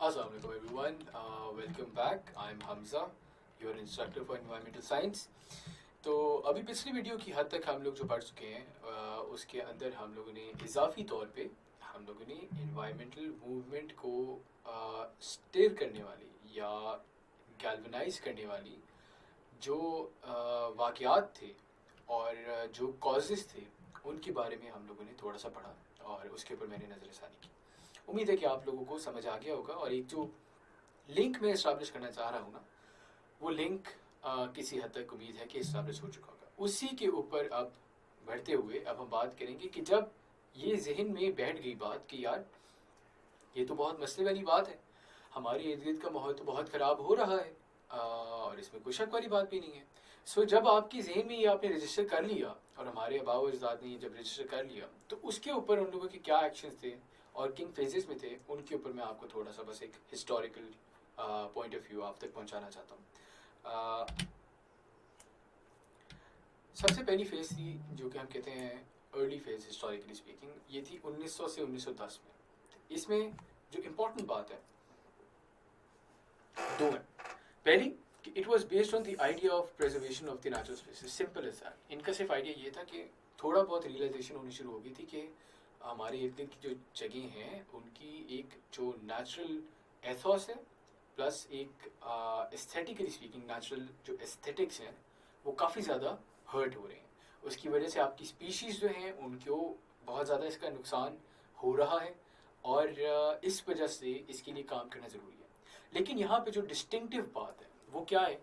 Assalamu alaikum everyone. Welcome back. I'm Hamza, your instructor for environmental science. तो अभी पिछली video की हद तक हम लोग जो पढ़ चुके हैं उसके अंदर हम लोगों ने इजाफी तौर पे हम लोगों ने इन्वायरमेंटल मूवमेंट को स्टिर करने वाली या गैल्वनाइज करने वाली जो वाक़यात थे और जो कॉजेज़ थे उनके बारे में हम लोगों ने थोड़ा सा पढ़ा और उसके ऊपर मैंने नज़रसानी की। उम्मीद है कि आप लोगों को समझ आ गया होगा और एक जो लिंक मैं इस्टाब्लिश करना चाह रहा हूँ ना, वो लिंक किसी हद तक उम्मीद है कि इस्टाब्लिश हो चुका होगा। उसी के ऊपर अब बढ़ते हुए अब हम बात करेंगे कि जब ये जहन में बैठ गई बात कि यार ये तो बहुत मसले वाली बात है, हमारे इर्द गिर्द का माहौल तो बहुत ख़राब हो रहा है और इसमें कोई शक वाली बात भी नहीं है। सो जब आपकी जहन में ये आपने रजिस्टर कर लिया और हमारे आबाओ अजदाद ने जब रजिस्टर कर लिया तो उसके ऊपर उन लोगों के क्या एक्शंस थे और किन फेजेस में थे, उनके ऊपर मैं आपको थोड़ा सा बस एक हिस्टोरिकल पॉइंट ऑफ व्यू आप तक पहुंचाना चाहता हूँ। सबसे पहली फेज थी जो कि हम कहते हैं अर्ली फेज हिस्टोरिकली स्पीकिंग, ये थी 1900 से 1910 में। इसमें जो इम्पोर्टेंट बात है दो है। पहली कि it was based on the idea of preservation of the natural spaces, simple as that. इनका सिर्फ आइडिया ये था कि थोड़ा बहुत रियलाइजेशन होनी शुरू हो गई थी कि हमारे इर्द गिर्द की जो जगह हैं उनकी एक जो नेचुरल एथोस है प्लस एक एस्थेटिकली स्पीकिंग नेचुरल जो एस्थेटिक्स हैं वो काफ़ी ज़्यादा हर्ट हो रहे हैं। उसकी वजह से आपकी स्पीशीज़ जो हैं उनको बहुत ज़्यादा इसका नुकसान हो रहा है और इस वजह से इसके लिए काम करना ज़रूरी है। लेकिन यहाँ पे जो डिस्टिंक्टिव बात है वो क्या है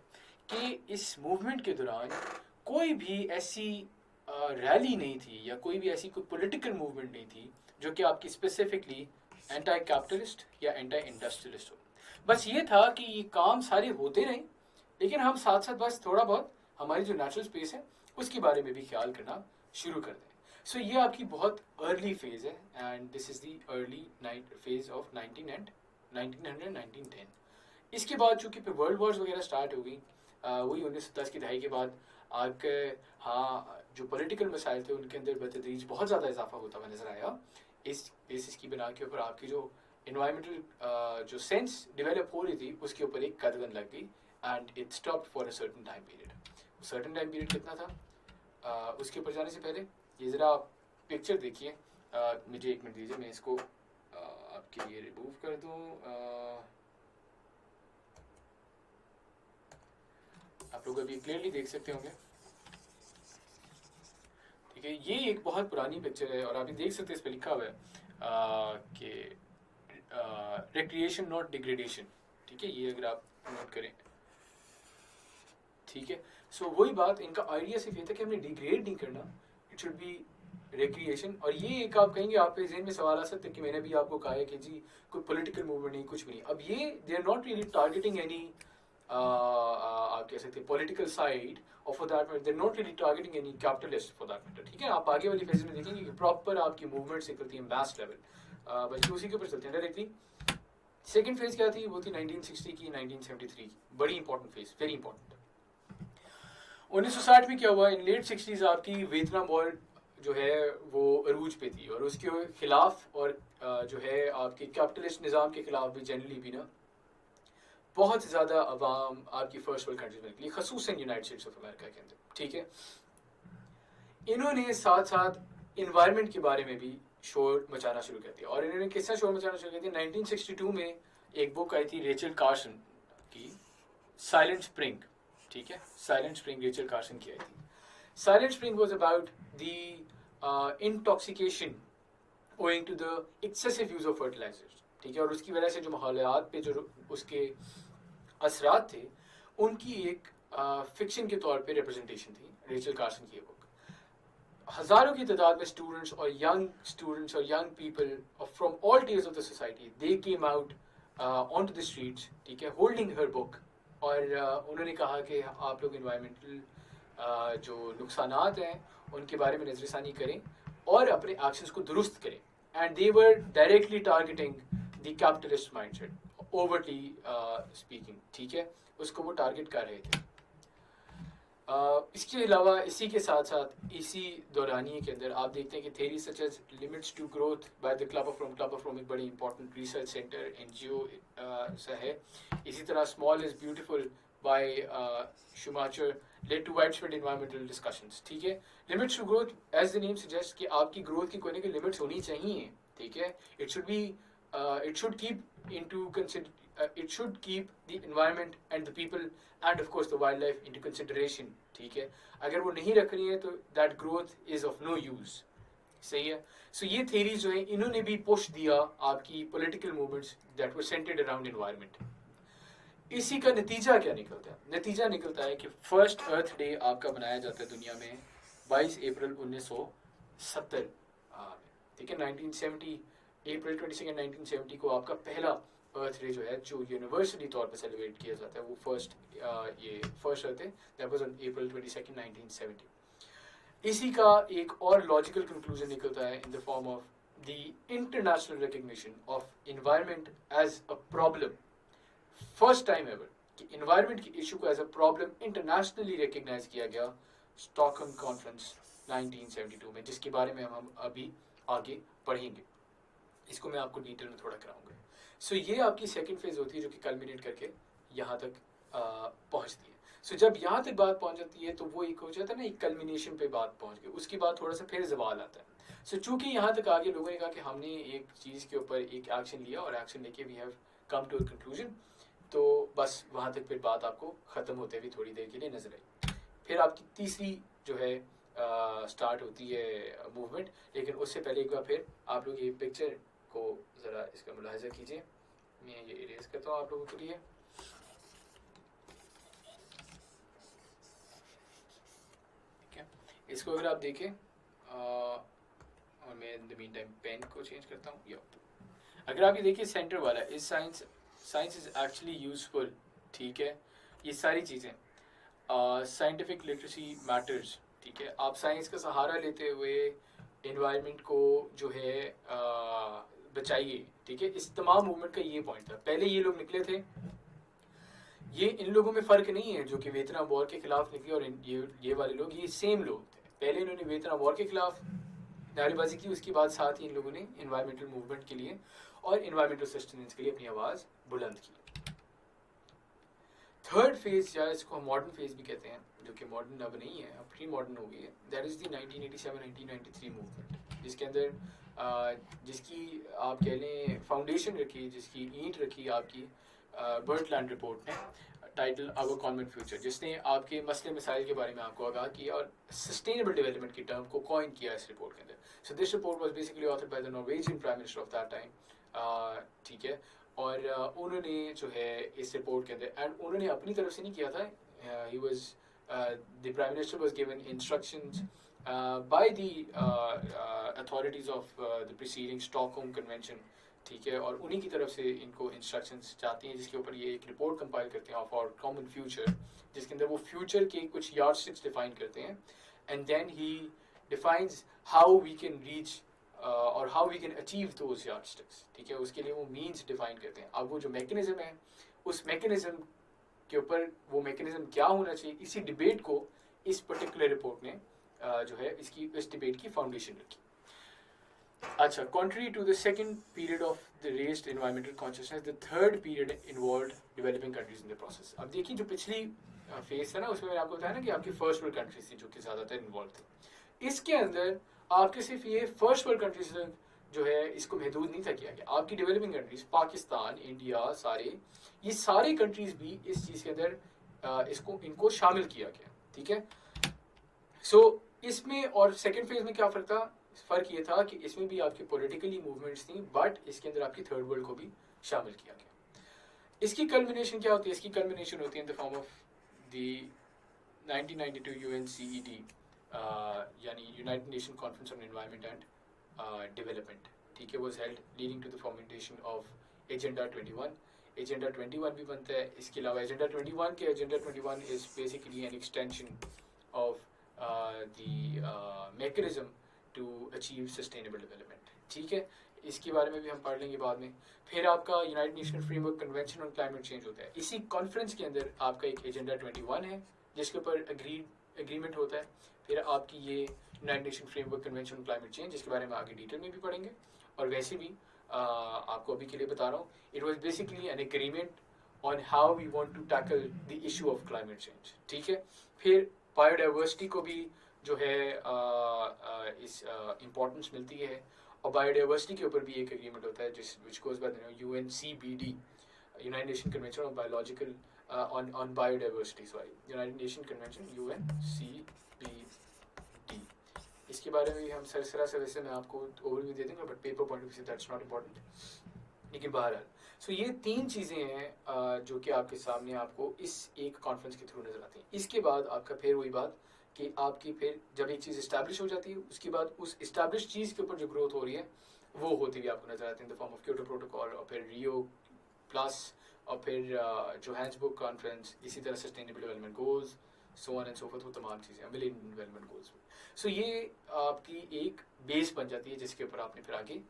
कि इस मूवमेंट के दौरान कोई भी ऐसी रैली नहीं थी या कोई भी ऐसी कोई पॉलिटिकल मूवमेंट नहीं थी जो कि आपकी स्पेसिफिकली एंटी कैपिटलिस्ट या एंटी इंडस्ट्रियलिस्ट हो। बस ये था कि ये काम सारे होते रहे लेकिन हम साथ साथ बस थोड़ा बहुत हमारी जो नेचुरल स्पेस है उसके बारे में भी ख्याल करना शुरू कर दें। सो ये आपकी बहुत अर्ली फेज है and this is the early phase of 1910। इसके बाद चूँकि फिर वर्ल्ड वॉर्स वगैरह स्टार्ट हो गई, वही 1910 की दहाई के बाद आपके हाँ जो पॉलिटिकल मसाइल थे उनके अंदर बतदरीज बहुत ज़्यादा इजाफा होता हुआ नजर आया। इस बेसिस की बिना के ऊपर आपकी जो इन्वायरमेंटल जो सेंस डेवलप हो रही थी उसके ऊपर एक कदगन लग गई and it stopped for a certain time period. Certain time period कितना था उसके ऊपर जाने से पहले ये ज़रा आप पिक्चर देखिए। मुझे एक मिनट दीजिए, मैं इसको आपके लिए रिमूव कर दूँ। आप लोग अभी क्लियरली देख सकते होंगे, ठीक है। ये एक बहुत पुरानी पिक्चर है और आप देख सकते हैं इस पर लिखा हुआ है कि रिक्रिएशन नॉट डिग्रेडेशन, ठीक है। ये अगर आप नोट करें, ठीक है। सो वही बात, इनका आइडिया सिर्फ ये था कि हमने डिग्रेड नहीं करना, इट शुड बी रिक्रिएशन। और ये एक आप कहेंगे आपके जहन में सवाल आ सकता है कि मैंने भी आपको कहा है कि जी कोई पॉलिटिकल मूवमेंट नहीं, कुछ भी नहीं। अब ये they are not really targeting any आप कह सकते हैं पॉलिटिकल साइड और for that matter they are not really targeting any capitalist for that matter, ठीक है। आप आगे वाली फेज में देखेंगे कि प्रॉपर आपकी मूवमेंट से करती है मैस लेवल, बल्कि उसी के ऊपर चलते हैं डायरेक्टली। सेकेंड फेज क्या थी, वो थी 1960 की 1973 की, बड़ी इंपॉर्टेंट फेज, वेरी इंपॉर्टेंट। 1960 में क्या हुआ, इन लेट 60s आपकी वियतनाम वॉर जो है वो अरूज पे थी और उसके खिलाफ और जो है आपके कैपिटलिस्ट निज़ाम के खिलाफ भी जनरली भी ना बहुत ज़्यादा अवाम आपकी फर्स्ट वर्ल्ड कंट्रीज में निकली, खसूसन यूनाइटेड स्टेट्स ऑफ अमेरिका के अंदर, ठीक है। इन्होंने साथ साथ इन्वायरमेंट के बारे में भी शोर मचाना शुरू कर दिया और इन्होंने किस तरह शोर मचाना शुरू कर दिया। 1962 में एक बुक आई थी रेचल कार्सन की, साइलेंट स्प्रिंग, ठीक है। साइलेंट स्प्रिंग रेचल कार्सन की आई थी। Silent Spring was about the intoxication owing to the excessive use of fertilisers, ठीक है। और उसकी वजह से जो माहौलियात पे जो उसके असरात थे उनकी एक फिक्शन के तौर पे रिप्रेजेंटेशन थी रेचल कार्सन की बुक। हजारों की तादाद में स्टूडेंट्स और young people from all tiers of the society they came out on to the streets, ठीक है, होल्डिंग हर बुक। और उन्होंने कहा कि आप लोग इन्वायरमेंटल जो नुकसानात हैं उनके बारे में नजरसानी करें और अपने एक्शंस को दुरुस्त करें। And they were directly targeting the capitalist mindset, overly speaking, ठीक है, उसको वो टारगेट कर रहे थे। इसके अलावा इसी के साथ साथ इसी दौरानिए के अंदर आप देखते हैं कि theory such as Limits to Growth by the Club of Rome एक बड़ी इंपॉर्टेंट रिसर्च सेंटर एनजीओ सा है. इसी तरह small is beautiful by Schumacher led to widespread environmental discussions. ठीक है, limits to growth as the name suggest कि आपकी ग्रोथ की कोई ना कोई लिमिट्स होनी चाहिए. ठीक है, it should B it should keep into it should keep the environment and the people and of course the wildlife into consideration. ठीक है, अगर वो नहीं रख रही है तो that growth is of no use. सही है. सो ये theories जो है इन्होंने भी पुश दिया आपकी political movements that were centered around environment. इसी का नतीजा क्या निकलता है? नतीजा निकलता है कि फर्स्ट अर्थ डे आपका मनाया जाता है दुनिया में 22 अप्रैल 1970. ठीक है, 1970 अप्रैल 22 1970 को आपका पहला अर्थ डे जो है जो यूनिवर्सली तौर पे सेलिब्रेट किया जाता है वो first earth day that was on April 22 1970. इसी का एक और लॉजिकल कंक्लूजन निकलता है in the form of the international recognition of environment as a problem. First time ever कि एनवायरनमेंट की इशू को as a problem internationally recognise किया गया स्टॉकहोम कॉन्फ्रेंस 1972 में, जिसके बारे में हम अभी आगे पढ़ेंगे. इसको मैं आपको डिटेल में थोड़ा कराऊंगा. सो ये आपकी सेकंड फेज होती है जो कि कल्मिनेट करके यहाँ तक पहुँचती है. सो जब यहाँ तक बात पहुँच जाती है तो वो एक हो जाता है ना, एक कल्मिनेशन पे बात पहुँच गई. उसके बाद थोड़ा सा फिर जवाल आता है. सो चूंकि यहाँ तक आगे लोगों ने कहा कि हमने एक चीज़ के ऊपर एक एक्शन लिया और एक्शन लेके we have come to a conclusion, तो बस वहाँ तक फिर बात आपको ख़त्म होते हुए थोड़ी देर के लिए नजर आई. फिर आपकी तीसरी जो है स्टार्ट होती है मूवमेंट. लेकिन उससे पहले एक बार फिर आप लोग ये पिक्चर को ज़रा इसका मुलाहिजा कीजिए. मैं ये इरेज करता हूँ आप लोगों के लिए. ठीक है, इसको अगर आप देखें और मैं in the meantime pen को चेंज करता हूँ. या अगर आप ये देखिए सेंटर वाला इस साइंस इज एक्चुअली यूजफुल. ठीक है, ये सारी चीज़ें साइंटिफिक लिटरेसी मैटर्स. ठीक है, आप साइंस का सहारा लेते हुए एनवायरनमेंट को जो है बचाइए. ठीक है, इस तमाम मूवमेंट का ये पॉइंट था. पहले ये लोग निकले थे, ये इन लोगों में फ़र्क नहीं है जो कि वियतनाम वॉर के खिलाफ निकले और ये वाले लोग ये सेम लोग थे. पहले इन्होंने वियतनाम वॉर के खिलाफ नारेबाजी की, उसके बाद साथ ही इन लोगों ने एनवायरमेंटल मूवमेंट के लिए और एनवायरमेंटल सस्टेनेंस के लिए अपनी आवाज़ बुलंद की. थर्ड फेज या इसको मॉडर्न फेज भी कहते हैं, जो कि मॉडर्न अब नहीं है, अब प्री मॉडर्न हो गई है. दैट इज़ द 1987-1993 मूवमेंट, जिसके अंदर जिसकी आप कह लें फाउंडेशन रखी, जिसकी ईंट रखी आपकी बर्टलैंड रिपोर्ट ने, टाइटल आवर कॉमन फ्यूचर, जिसने आपके मसले मसाइल के बारे में आपको आगाह किया और सस्टेनेबल डेवलपमेंट की टर्म को कॉइन किया इस रिपोर्ट के अंदर. So this report was basically authored by the Norwegian prime minister of that time. ठीक है, और उन्होंने जो है इस रिपोर्ट के अंदर, एंड उन्होंने अपनी तरफ से नहीं किया था, he was the prime minister was given instructions by the authorities of the preceding Stockholm convention. ठीक है, और उन्हीं की तरफ से इनको इंस्ट्रक्शंस चाहती हैं, जिसके ऊपर ये एक रिपोर्ट कंपाइल करते हैं ऑफ आवर कॉमन फ्यूचर, जिसके अंदर वो फ्यूचर के कुछ यार्डस्टिक्स डिफाइन करते हैं. And then he defines how we can reach और how we can achieve those yardsticks. ठीक है, उसके लिए वो मीन्स डिफाइन करते हैं. अब वो जो मैकेनिज्म है, उस मैकेनिज्म के ऊपर वो मैकेनिज्म क्या होना चाहिए, इसी डिबेट को इस पर्टिकुलर रिपोर्ट ने जो है इस डिबेट की फाउंडेशन रखी. अच्छा, contrary to the second period of the raised environmental consciousness, the third period involved developing countries in the process. अब देखिए जो पिछली फेज है ना, उसमें मैंने आपको बताया ना कि आपकी फर्स्ट वर्ल्ड कंट्रीज थी जो कि ज़्यादातर इन्वॉल्व थी. इसके अंदर आपके सिर्फ ये फर्स्ट वर्ल्ड कंट्रीज जो है इसको महदूद नहीं था किया गया. आपकी डेवलपिंग कंट्रीज पाकिस्तान, इंडिया, ये सारे कंट्रीज भी इस चीज़ के अंदर इनको शामिल किया गया. ठीक है, सो इसमें और सेकेंड फेज में क्या फ़र्क था? फ़र्क ये था कि इसमें भी आपकी पॉलिटिकली मूवमेंट्स थी, बट इसके अंदर आपकी थर्ड वर्ल्ड को भी शामिल किया गया. इसकी कल्मिनेशन क्या होती है? इसकी कल्मिनेशन होती है in the form of the 1992 UNCED यानी United Nation conference on environment and development. ठीक है, was held leading to the formation of agenda 21. Agenda 21 भी बनता है. इसके अलावा agenda 21 is basically an extension of the mechanism to achieve sustainable development. ठीक है, इसके बारे में भी हम पढ़ लेंगे बाद में. फिर आपका United nation framework convention on climate change होता है. इसी कॉन्फ्रेंस के अंदर आपका एक एजेंडा 21 है जिसके ऊपर एग्रीमेंट होता है। फिर आपकी ये United nation framework convention on climate change, जिसके बारे में आगे डिटेल में भी पढ़ेंगे। और वैसे भी आपको अभी के लिए बता रहा हूँ, it was basically an agreement on how we want to tackle the issue of climate change, ठीक है। फिर बायोडाइवर्सिटी को भी जो है इस इम्पोर्टेंस मिलती है, और बायोडाइवर्सिटी के ऊपर भी एक एग्रीमेंट होता है जिस which goes by the name UNCBD, United nation convention on biological on biodiversity, sorry, United nation convention UNCBD। इसके बारे में भी हम सरसरा से वैसे मैं आपको ओवरव्यू दे दूंगा, but paper point of view से दैट्स नॉट इम्पोर्टेंट। लेकिन बहरहाल सो ये 3 चीज़ें हैं जो कि आपके सामने आपको इस एक कॉन्फ्रेंस के थ्रू नजर आती हैं। इसके बाद आपका फिर वही बात कि आपकी फिर जब एक चीज़ इस्टेब्लिश हो जाती है, उसके बाद उस इस्टेब्लिश चीज़ के ऊपर जो ग्रोथ हो रही है वो होती हुई आपको नजर आती है in the form of Kyoto protocol, और फिर रियो प्लस, और फिर जोहान्सबर्ग कॉन्फ्रेंस, इसी तरह sustainable development goals, so on and so fourth, वो तमाम चीज़ें मिलेनियम डेवलपमेंट गोल्स। सो ये आपकी एक बेस बन जाती है जिसके ऊपर आपने फिर आगे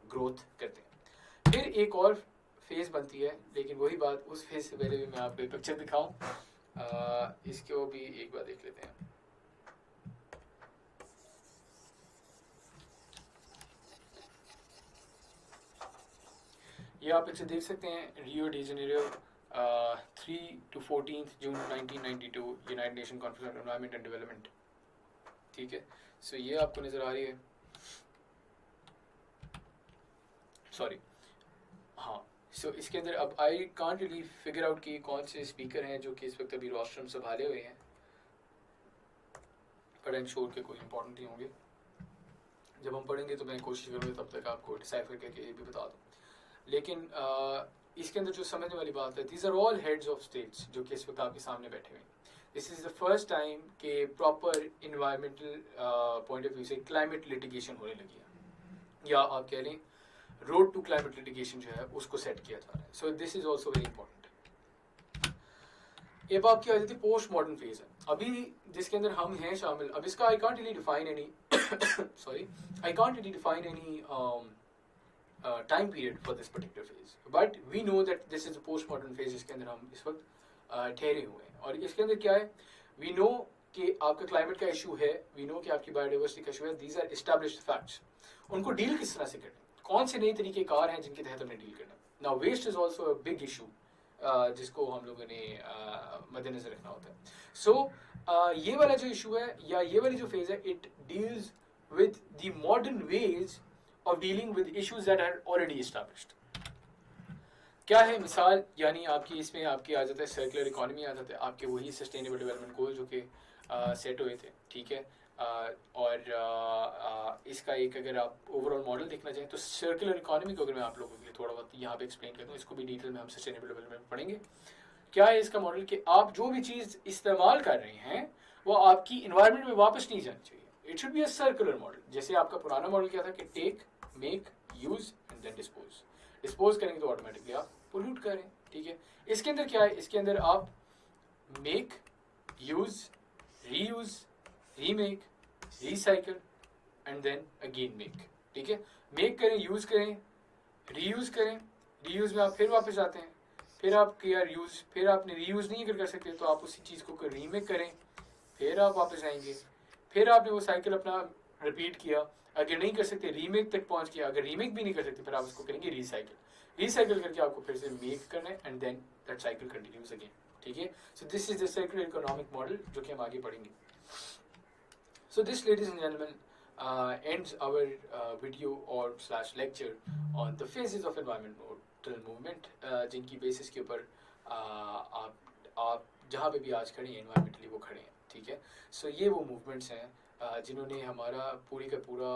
ग्रोथ करते हैं। फिर एक और फेज़ बनती है, लेकिन वही बात, उस फेज़ से पहले भी मैं आपको एक पिक्चर दिखाऊँ, इसको भी एक बार देख लेते हैं। ये आप इसे देख सकते हैं, Rio de Janeiro 3 to 14 June 1992, United Nation conference on environment and development, ठीक है। सो ये आपको नज़र आ रही है, सॉरी, हाँ। सो इसके अंदर अब I can't really figure out कि कौन से स्पीकर हैं जो कि इस वक्त अभी रोस्ट्रम संभाले हुए हैं, बट आई एम श्योर के कोई इंपॉर्टेंट नहीं होंगे। जब हम पढ़ेंगे तो मैं कोशिश करूँगा तब तक आपको डिसाइफर करके ये भी बता दूँ। लेकिन इसके अंदर जो समझने वाली बात है, these are all heads of states जो कि इस वक्त आपके सामने बैठे हुए हैं। This is the first time कि proper environmental point of view से क्लाइमेट लिटिगेशन होने लगी है, या आप कह लें रोड टू क्लाइमेट लिटिगेशन जो है उसको सेट किया जा रहा है। So this is also very important. अब आपकी आ जाती है पोस्ट मॉडर्न फेज है अभी जिसके अंदर हम हैं शामिल। अब इसका I can't really define any sorry, I can't really define any time period for this particular phase, but we know that this is the postmodern phase जिसके अंदर हम इस वक्त ठहरे हुए हैं। और इसके अंदर क्या है, we know कि आपका क्लाइमेट का इशू है, we know कि आपकी बायोडाइवर्सिटी का इशू है, these are established facts। उनको डील किस तरह से करना, कौन से नए तरीके कार हैं जिनके तहत हमें डील करना। Now waste is also a big issue जिसको हम लोगों ने मद्देनजर रखना होता है। सो ये वाला जो इशू है या ये वाली जो फेज है, it deals with the modern ways of dealing with issues that are already established। क्या है मिसाल, यानी आपकी इसमें आपकी आ जाता है सर्कुलर इकोनॉमी, आ जाता है आपके वही सस्टेनेबल डेवलपमेंट गोल जो कि सेट हुए थे, ठीक है। और इसका एक अगर आप ओवरऑल मॉडल देखना चाहें तो सर्कुलर इकोनॉमी को अगर मैं आप लोगों के लिए थोड़ा बहुत यहाँ पे एक्सप्लेन कर दूँ, इसको भी डिटेल में हम सस्टेनेबल डेवलपमेंट में पढ़ेंगे। क्या है इसका मॉडल कि आप जो भी चीज़ इस्तेमाल कर रहे हैं वो आपकी इन्वायरमेंट में वापस नहीं जानी चाहिए। It should be a circular model. जैसे आपका पुराना मॉडल क्या था कि take, make, use and then dispose. Dispose करेंगे तो ऑटोमेटिकली आप पोल्यूट करें, ठीक है। इसके अंदर क्या है, इसके अंदर आप make, use, reuse, remake, recycle and then again make, ठीक है। मेक करें, यूज करें, रीयूज करें, रीयूज में आप फिर वापस आते हैं, फिर आप किया रीयूज, फिर आपने रीयूज नहीं कर सकते तो आप उसी चीज़ को रीमेक करें, फिर आप वापस आएंगे, फिर आपने वो साइकिल अपना रिपीट किया, अगर नहीं कर सकते रीमेक तक पहुंच गया, अगर रीमेक भी नहीं कर सकते फिर आप उसको करेंगे रिसाइकिल। रिसाइकिल करके आपको फिर से मेक करना है and then that cycle continues again, ठीक है। So this is the circular economic model जो कि हम आगे पढ़ेंगे। So this ladies and gentleman ends our video or slash lecture on the phases of environmental movement, जिनकी बेसिस के ऊपर आप जहाँ पे भी आज खड़े हैं एनवायरमेंटली वो खड़े हैं, ठीक है। सो ये वो मूवमेंट्स हैं जिन्होंने हमारा पूरी का पूरा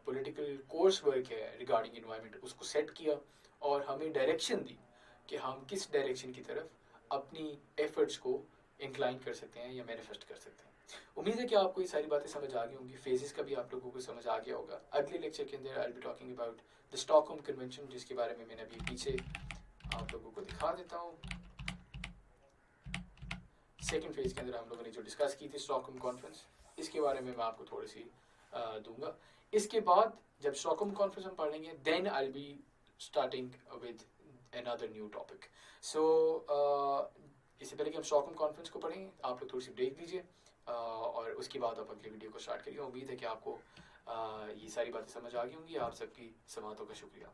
पॉलिटिकल कोर्स वर्क है रिगार्डिंग एनवायरनमेंट उसको सेट किया और हमें डायरेक्शन दी कि हम किस डायरेक्शन की तरफ अपनी एफर्ट्स को इंक्लाइन कर सकते हैं या मैनिफेस्ट कर सकते हैं। उम्मीद है कि आपको ये सारी बातें समझ आ गई होंगी, फेजेस का भी आप लोगों को समझ आ गया होगा। अगले लेक्चर के अंदर आई will be talking about the Stockholm convention, जिसके बारे में मैंने अभी पीछे आप लोगों को दिखा देता हूँ। सेकेंड फेज के अंदर हम लोगों ने जो डिस्कस की थी स्टॉकहोम कॉन्फ्रेंस, इसके बारे में मैं आपको थोड़ी सी दूंगा। इसके बाद जब स्टॉकहोम कॉन्फ्रेंस हम पढ़ेंगे then I will be starting with another new topic. So इससे पहले कि हम स्टॉकहोम कॉन्फ्रेंस को पढ़ें, आप लोग थोड़ी सी ब्रेक दीजिए और उसके बाद आप अगले वीडियो को स्टार्ट करिए। उम्मीद है कि आपको ये सारी बातें समझ आ गई होंगी। आप सबकी समातों का शुक्रिया।